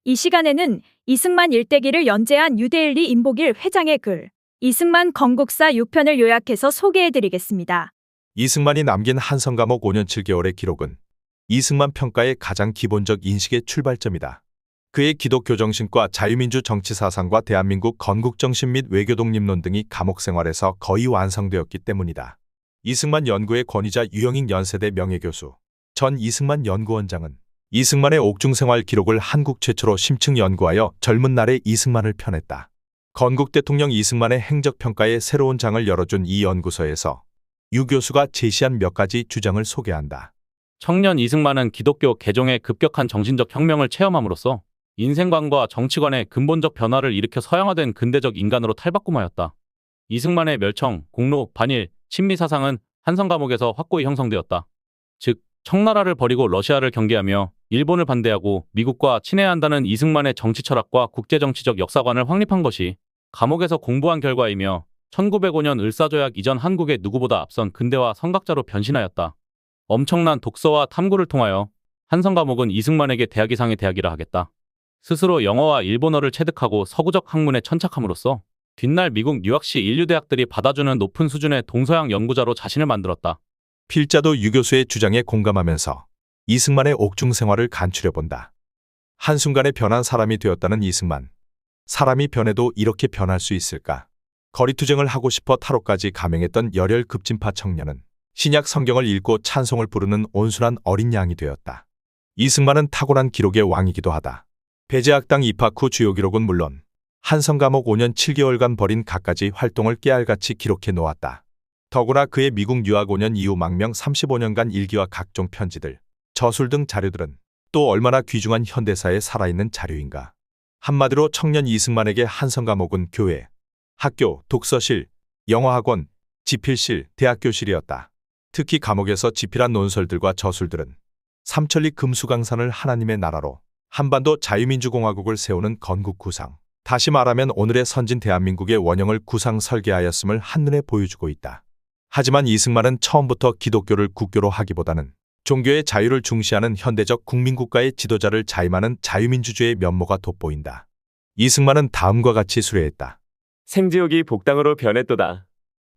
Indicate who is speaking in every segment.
Speaker 1: 이 시간에는 이승만 일대기를 연재한 유대일리 임복일 회장의 글, 이승만 건국사 6편을 요약해서 소개해드리겠습니다.
Speaker 2: 이승만이 남긴 한성감옥 5년 7개월의 기록은 이승만 평가의 가장 기본적 인식의 출발점이다. 그의 기독교 정신과 자유민주 정치 사상과 대한민국 건국 정신 및 외교 독립론 등이 감옥 생활에서 거의 완성되었기 때문이다. 이승만 연구의 권위자 유영익 연세대 명예교수 전 이승만 연구원장은 이승만의 옥중 생활 기록을 한국 최초로 심층 연구하여 젊은 날의 이승만을 펴냈다. 건국 대통령 이승만의 행적평가의 새로운 장을 열어준 이 연구서에서 유 교수가 제시한 몇 가지 주장을 소개한다.
Speaker 3: 청년 이승만은 기독교 개종의 급격한 정신적 혁명을 체험함으로써 인생관과 정치관의 근본적 변화를 일으켜 서양화된 근대적 인간으로 탈바꿈하였다. 이승만의 멸청, 공로, 반일, 친미 사상은 한성감옥에서 확고히 형성되었다. 즉, 청나라를 버리고 러시아를 경계하며 일본을 반대하고 미국과 친해야 한다는 이승만의 정치 철학과 국제정치적 역사관을 확립한 것이 감옥에서 공부한 결과이며 1905년 을사조약 이전 한국의 누구보다 앞선 근대화 선각자로 변신하였다. 엄청난 독서와 탐구를 통하여 한성감옥은 이승만에게 대학 이상의 대학이라 하겠다. 스스로 영어와 일본어를 체득하고 서구적 학문에 천착함으로써 뒷날 미국 뉴욕시 인류대학들이 받아주는 높은 수준의 동서양 연구자로 자신을 만들었다.
Speaker 2: 필자도 유 교수의 주장에 공감하면서 이승만의 옥중 생활을 간추려본다. 한순간에 변한 사람이 되었다는 이승만. 사람이 변해도 이렇게 변할 수 있을까? 거리투쟁을 하고 싶어 타로까지 감행했던 열혈 급진파 청년은 신약 성경을 읽고 찬송을 부르는 온순한 어린 양이 되었다. 이승만은 타고난 기록의 왕이기도 하다. 배제학당 입학 후 주요 기록은 물론 한성감옥 5년 7개월간 벌인 갖가지 활동을 깨알같이 기록해 놓았다. 더구나 그의 미국 유학 5년 이후 망명 35년간 일기와 각종 편지들, 저술 등 자료들은 또 얼마나 귀중한 현대사에 살아있는 자료인가. 한마디로 청년 이승만에게 한성감옥은 교회, 학교, 독서실, 영어학원, 지필실, 대학교실이었다. 특히 감옥에서 지필한 논설들과 저술들은 삼천리 금수강산을 하나님의 나라로 한반도 자유민주공화국을 세우는 건국 구상, 다시 말하면 오늘의 선진 대한민국의 원형을 구상 설계하였음을 한눈에 보여주고 있다. 하지만 이승만은 처음부터 기독교를 국교로 하기보다는 종교의 자유를 중시하는 현대적 국민국가의 지도자를 자임하는 자유민주주의의 면모가 돋보인다. 이승만은 다음과 같이 수레했다.
Speaker 4: 생지옥이 복당으로 변했도다.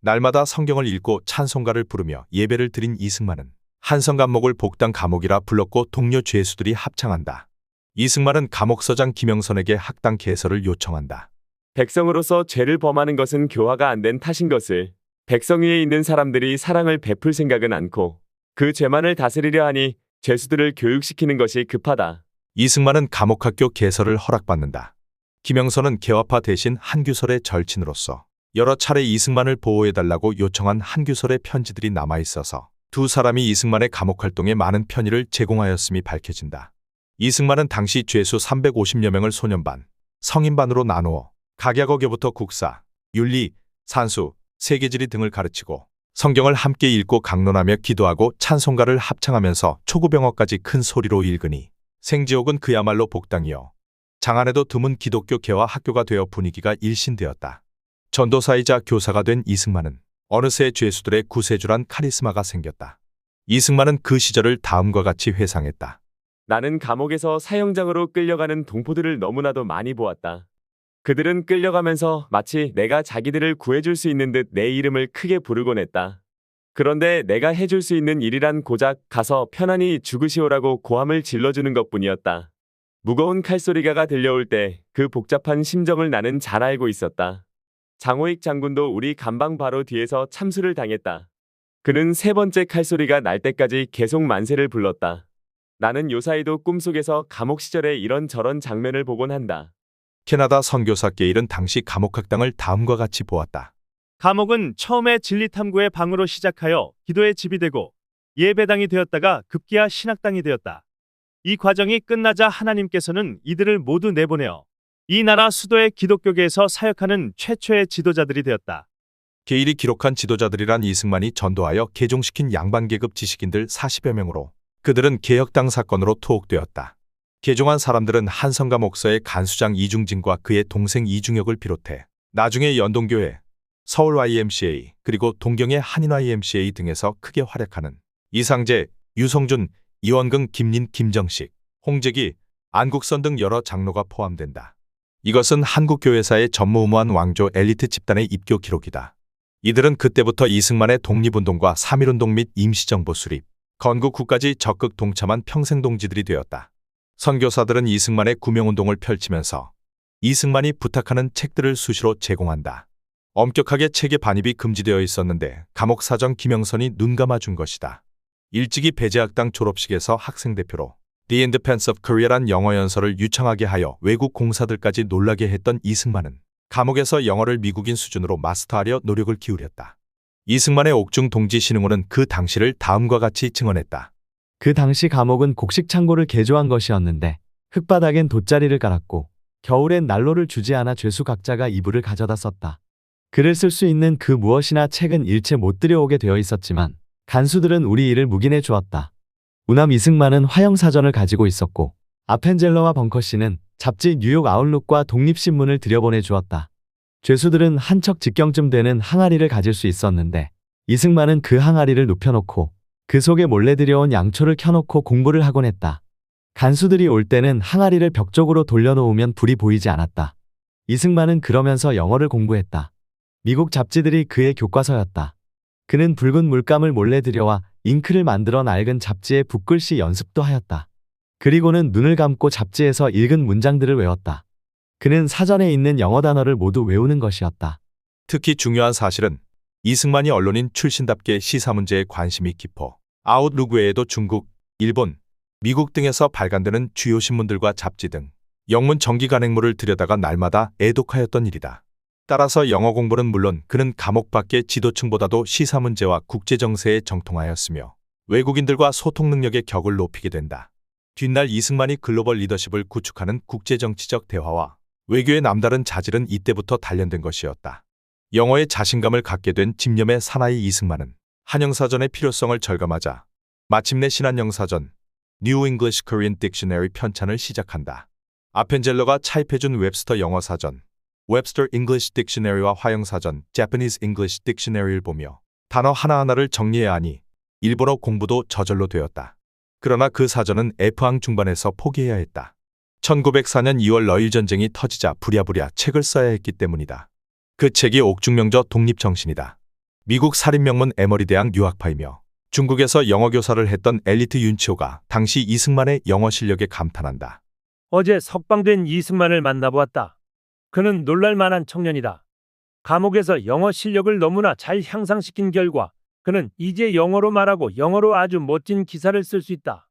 Speaker 2: 날마다 성경을 읽고 찬송가를 부르며 예배를 드린 이승만은 한성감옥을 복당 감옥이라 불렀고 동료 죄수들이 합창한다. 이승만은 감옥서장 김영선에게 학당 개설을 요청한다.
Speaker 4: 백성으로서 죄를 범하는 것은 교화가 안 된 탓인 것을 백성 위에 있는 사람들이 사랑을 베풀 생각은 않고 그 죄만을 다스리려 하니 죄수들을 교육시키는 것이 급하다.
Speaker 2: 이승만은 감옥학교 개설을 허락받는다. 김영선은 개화파 대신 한규설의 절친으로서 여러 차례 이승만을 보호해달라고 요청한 한규설의 편지들이 남아있어서 두 사람이 이승만의 감옥활동에 많은 편의를 제공하였음이 밝혀진다. 이승만은 당시 죄수 350여 명을 소년반, 성인반으로 나누어 각약어교부터 국사, 윤리, 산수, 세계지리 등을 가르치고 성경을 함께 읽고 강론하며 기도하고 찬송가를 합창하면서 초구병어까지 큰 소리로 읽으니 생지옥은 그야말로 복당이요. 장안에도 드문 기독교 개화 학교가 되어 분위기가 일신되었다. 전도사이자 교사가 된 이승만은 어느새 죄수들의 구세주란 카리스마가 생겼다. 이승만은 그 시절을 다음과 같이 회상했다.
Speaker 4: 나는 감옥에서 사형장으로 끌려가는 동포들을 너무나도 많이 보았다. 그들은 끌려가면서 마치 내가 자기들을 구해줄 수 있는 듯 내 이름을 크게 부르곤 했다. 그런데 내가 해줄 수 있는 일이란 고작 가서 편안히 죽으시오라고 고함을 질러주는 것뿐이었다. 무거운 칼소리가 들려올 때 그 복잡한 심정을 나는 잘 알고 있었다. 장호익 장군도 우리 감방 바로 뒤에서 참수를 당했다. 그는 세 번째 칼소리가 날 때까지 계속 만세를 불렀다. 나는 요사이도 꿈속에서 감옥 시절에 이런저런 장면을 보곤 한다.
Speaker 2: 캐나다 선교사 게일은 당시 감옥학당을 다음과 같이 보았다.
Speaker 5: 감옥은 처음에 진리탐구의 방으로 시작하여 기도의 집이 되고 예배당이 되었다가 급기야 신학당이 되었다. 이 과정이 끝나자 하나님께서는 이들을 모두 내보내어 이 나라 수도의 기독교계에서 사역하는 최초의 지도자들이 되었다.
Speaker 2: 게일이 기록한 지도자들이란 이승만이 전도하여 개종시킨 양반계급 지식인들 40여 명으로 그들은 개혁당 사건으로 투옥되었다. 개종한 사람들은 한성감 목사의 간수장 이중진과 그의 동생 이중혁을 비롯해 나중에 연동교회, 서울 YMCA 그리고 동경의 한인 YMCA 등에서 크게 활약하는 이상재, 유성준, 이원근, 김린, 김정식, 홍재기, 안국선 등 여러 장로가 포함된다. 이것은 한국 교회사의 전무후무한 왕조 엘리트 집단의 입교 기록이다. 이들은 그때부터 이승만의 독립운동과 3.1운동 및 임시정부 수립, 건국후까지 적극 동참한 평생동지들이 되었다. 선교사들은 이승만의 구명운동을 펼치면서 이승만이 부탁하는 책들을 수시로 제공한다. 엄격하게 책의 반입이 금지되어 있었는데 감옥 사정 김영선이 눈감아준 것이다. 일찍이 배제학당 졸업식에서 학생대표로 The Independence of Korea란 영어 연설을 유창하게 하여 외국 공사들까지 놀라게 했던 이승만은 감옥에서 영어를 미국인 수준으로 마스터하려 노력을 기울였다. 이승만의 옥중 동지 신흥호는 그 당시를 다음과 같이 증언했다.
Speaker 6: 그 당시 감옥은 곡식 창고를 개조한 것이었는데 흙바닥엔 돗자리를 깔았고 겨울엔 난로를 주지 않아 죄수 각자가 이불을 가져다 썼다. 글을 쓸 수 있는 그 무엇이나 책은 일체 못 들여오게 되어 있었지만 간수들은 우리 일을 묵인해 주었다. 우남 이승만은 화형사전을 가지고 있었고 아펜젤러와 벙커 씨는 잡지 뉴욕 아웃룩과 독립신문을 들여보내 주었다. 죄수들은 한 척 직경쯤 되는 항아리를 가질 수 있었는데 이승만은 그 항아리를 눕혀놓고 그 속에 몰래 들여온 양초를 켜놓고 공부를 하곤 했다. 간수들이 올 때는 항아리를 벽 쪽으로 돌려놓으면 불이 보이지 않았다. 이승만은 그러면서 영어를 공부했다. 미국 잡지들이 그의 교과서였다. 그는 붉은 물감을 몰래 들여와 잉크를 만들어 낡은 잡지에 붓글씨 연습도 하였다. 그리고는 눈을 감고 잡지에서 읽은 문장들을 외웠다. 그는 사전에 있는 영어 단어를 모두 외우는 것이었다.
Speaker 2: 특히 중요한 사실은 이승만이 언론인 출신답게 시사 문제에 관심이 깊어 아웃룩 외에도 중국, 일본, 미국 등에서 발간되는 주요 신문들과 잡지 등 영문 정기 간행물을 들여다가 날마다 애독하였던 일이다. 따라서 영어 공부는 물론 그는 감옥 밖의 지도층보다도 시사 문제와 국제 정세에 정통하였으며 외국인들과 소통 능력의 격을 높이게 된다. 뒷날 이승만이 글로벌 리더십을 구축하는 국제 정치적 대화와 외교의 남다른 자질은 이때부터 단련된 것이었다. 영어에 자신감을 갖게 된 집념의 사나이 이승만은 한영사전의 필요성을 절감하자 마침내 신한영사전 New English Korean Dictionary 편찬을 시작한다. 아펜젤러가 차입해준 웹스터 영어사전 Webster English Dictionary와 화영사전 Japanese English Dictionary를 보며 단어 하나하나를 정리해야 하니 일본어 공부도 저절로 되었다. 그러나 그 사전은 F항 중반에서 포기해야 했다. 1904년 2월 러일전쟁이 터지자 부랴부랴 책을 써야 했기 때문이다. 그 책이 옥중명저 독립정신이다. 미국 살인명문 에머리 대학 유학파이며 중국에서 영어교사를 했던 엘리트 윤치호가 당시 이승만의 영어 실력에 감탄한다.
Speaker 7: 어제 석방된 이승만을 만나보았다. 그는 놀랄만한 청년이다. 감옥에서 영어 실력을 너무나 잘 향상시킨 결과 그는 이제 영어로 말하고 영어로 아주 멋진 기사를 쓸 수 있다.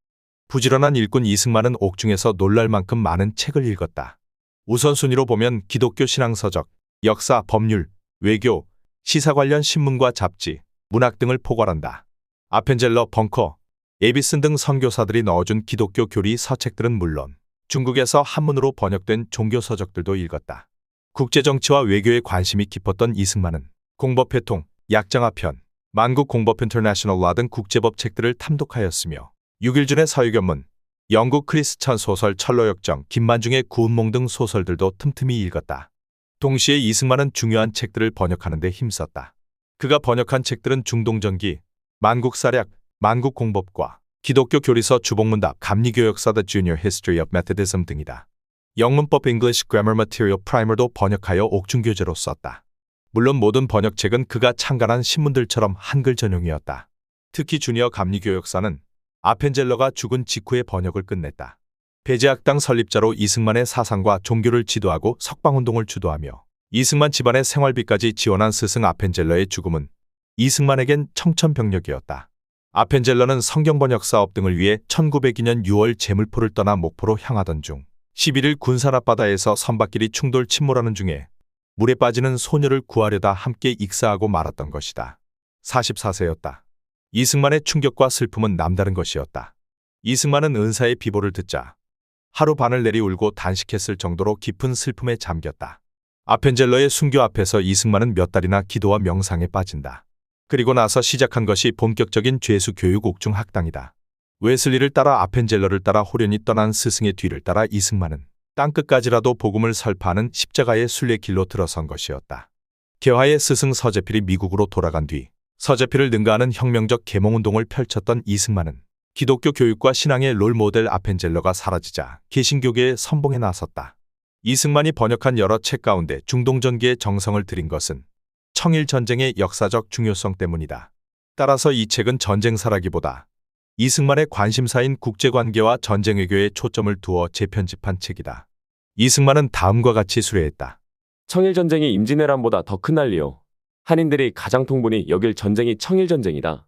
Speaker 2: 부지런한 일꾼 이승만은 옥중에서 놀랄 만큼 많은 책을 읽었다. 우선순위로 보면 기독교 신앙서적, 역사, 법률, 외교, 시사 관련 신문과 잡지, 문학 등을 포괄한다. 아펜젤러, 벙커, 에비슨 등 선교사들이 넣어준 기독교 교리 서책들은 물론 중국에서 한문으로 번역된 종교서적들도 읽었다. 국제정치와 외교에 관심이 깊었던 이승만은 공법회통, 약정화편, 만국공법 인터내셔널 라 등 국제법 책들을 탐독하였으며 6.1준의 서유견문, 영국 크리스천 소설 철로역정, 김만중의 구운몽 등 소설들도 틈틈이 읽었다. 동시에 이승만은 중요한 책들을 번역하는 데 힘썼다. 그가 번역한 책들은 중동전기, 만국사략, 만국공법과 기독교 교리서 주복문답, 감리교역사 The Junior History of Methodism 등이다. 영문법 English Grammar Material Primer도 번역하여 옥중교재로 썼다. 물론 모든 번역책은 그가 창간한 신문들처럼 한글 전용이었다. 특히 주니어 감리교역사는 아펜젤러가 죽은 직후에 번역을 끝냈다. 배제학당 설립자로 이승만의 사상과 종교를 지도하고 석방운동을 주도하며 이승만 집안의 생활비까지 지원한 스승 아펜젤러의 죽음은 이승만에겐 청천벽력이었다. 아펜젤러는 성경번역 사업 등을 위해 1902년 6월 제물포를 떠나 목포로 향하던 중 11일 군산 앞바다에서 선박길이 충돌 침몰하는 중에 물에 빠지는 소녀를 구하려다 함께 익사하고 말았던 것이다. 44세였다. 이승만의 충격과 슬픔은 남다른 것이었다. 이승만은 은사의 비보를 듣자 하루 반을 내리 울고 단식했을 정도로 깊은 슬픔에 잠겼다. 아펜젤러의 순교 앞에서 이승만은 몇 달이나 기도와 명상에 빠진다. 그리고 나서 시작한 것이 본격적인 죄수 교육 옥중 학당이다. 웨슬리를 따라 아펜젤러를 따라 호련히 떠난 스승의 뒤를 따라 이승만은 땅끝까지라도 복음을 설파하는 십자가의 순례길로 들어선 것이었다. 개화의 스승 서재필이 미국으로 돌아간 뒤 서재필을 능가하는 혁명적 계몽운동을 펼쳤던 이승만은 기독교 교육과 신앙의 롤모델 아펜젤러가 사라지자 개신교계에 선봉에 나섰다. 이승만이 번역한 여러 책 가운데 중동전기에 정성을 들인 것은 청일전쟁의 역사적 중요성 때문이다. 따라서 이 책은 전쟁사라기보다 이승만의 관심사인 국제관계와 전쟁외교에 초점을 두어 재편집한 책이다. 이승만은 다음과 같이 수레했다.
Speaker 4: 청일전쟁이 임진왜란보다 더 큰 난리요. 한인들이 가장 통분히 여길 전쟁이 청일전쟁이다.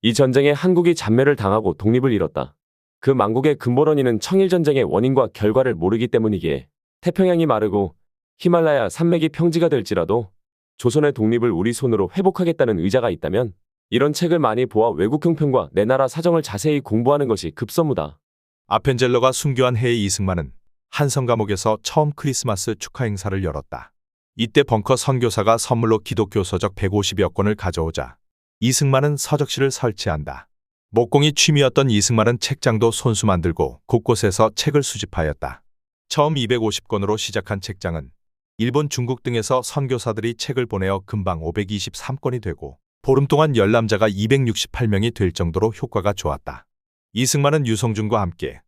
Speaker 4: 이 전쟁에 한국이 잔멸을 당하고 독립을 잃었다. 그 망국의 근본원인은 청일전쟁의 원인과 결과를 모르기 때문이기에 태평양이 마르고 히말라야 산맥이 평지가 될지라도 조선의 독립을 우리 손으로 회복하겠다는 의자가 있다면 이런 책을 많이 보아 외국 형편과 내 나라 사정을 자세히 공부하는 것이 급선무다.
Speaker 2: 아펜젤러가 순교한 해에 이승만은 한성 감옥에서 처음 크리스마스 축하 행사를 열었다. 이때 벙커 선교사가 선물로 기독교 서적 150여 권을 가져오자 이승만은 서적실을 설치한다. 목공이 취미였던 이승만은 책장도 손수 만들고 곳곳에서 책을 수집하였다. 처음 250권으로 시작한 책장은 일본, 중국 등에서 선교사들이 책을 보내어 금방 523권이 되고 보름 동안 열람자가 268명이 될 정도로 효과가 좋았다. 이승만은 유성준과 함께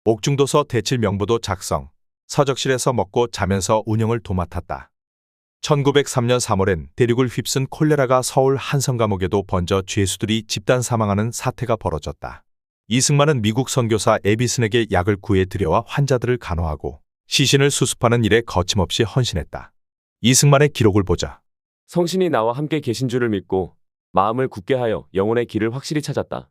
Speaker 2: 옥중도서 대칠 명부도 작성, 서적실에서 먹고 자면서 운영을 도맡았다. 1903년 3월엔 대륙을 휩쓴 콜레라가 서울 한성 감옥에도 번져 죄수들이 집단 사망하는 사태가 벌어졌다. 이승만은 미국 선교사 에비슨에게 약을 구해 들여와 환자들을 간호하고 시신을 수습하는 일에 거침없이 헌신했다. 이승만의 기록을 보자.
Speaker 4: 성신이 나와 함께 계신 줄을 믿고 마음을 굳게 하여 영혼의 길을 확실히 찾았다.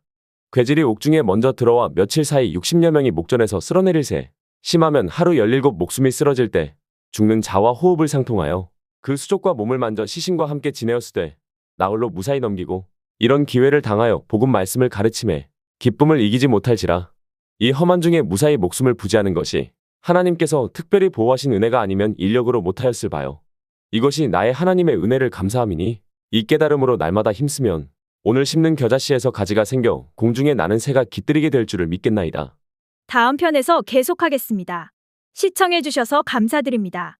Speaker 4: 괴질이 옥중에 먼저 들어와 며칠 사이 60여 명이 목전에서 쓸어내릴 새, 심하면 하루 17 목숨이 쓰러질 때 죽는 자와 호흡을 상통하여 그 수족과 몸을 만져 시신과 함께 지내었으되 나홀로 무사히 넘기고 이런 기회를 당하여 복음 말씀을 가르침에 기쁨을 이기지 못할지라. 이 험한 중에 무사히 목숨을 부지하는 것이 하나님께서 특별히 보호하신 은혜가 아니면 인력으로 못하였을 바요. 이것이 나의 하나님의 은혜를 감사함이니 이 깨달음으로 날마다 힘쓰면 오늘 심는 겨자씨에서 가지가 생겨 공중에 나는 새가 깃들이게 될 줄을 믿겠나이다.
Speaker 1: 다음 편에서 계속하겠습니다. 시청해주셔서 감사드립니다.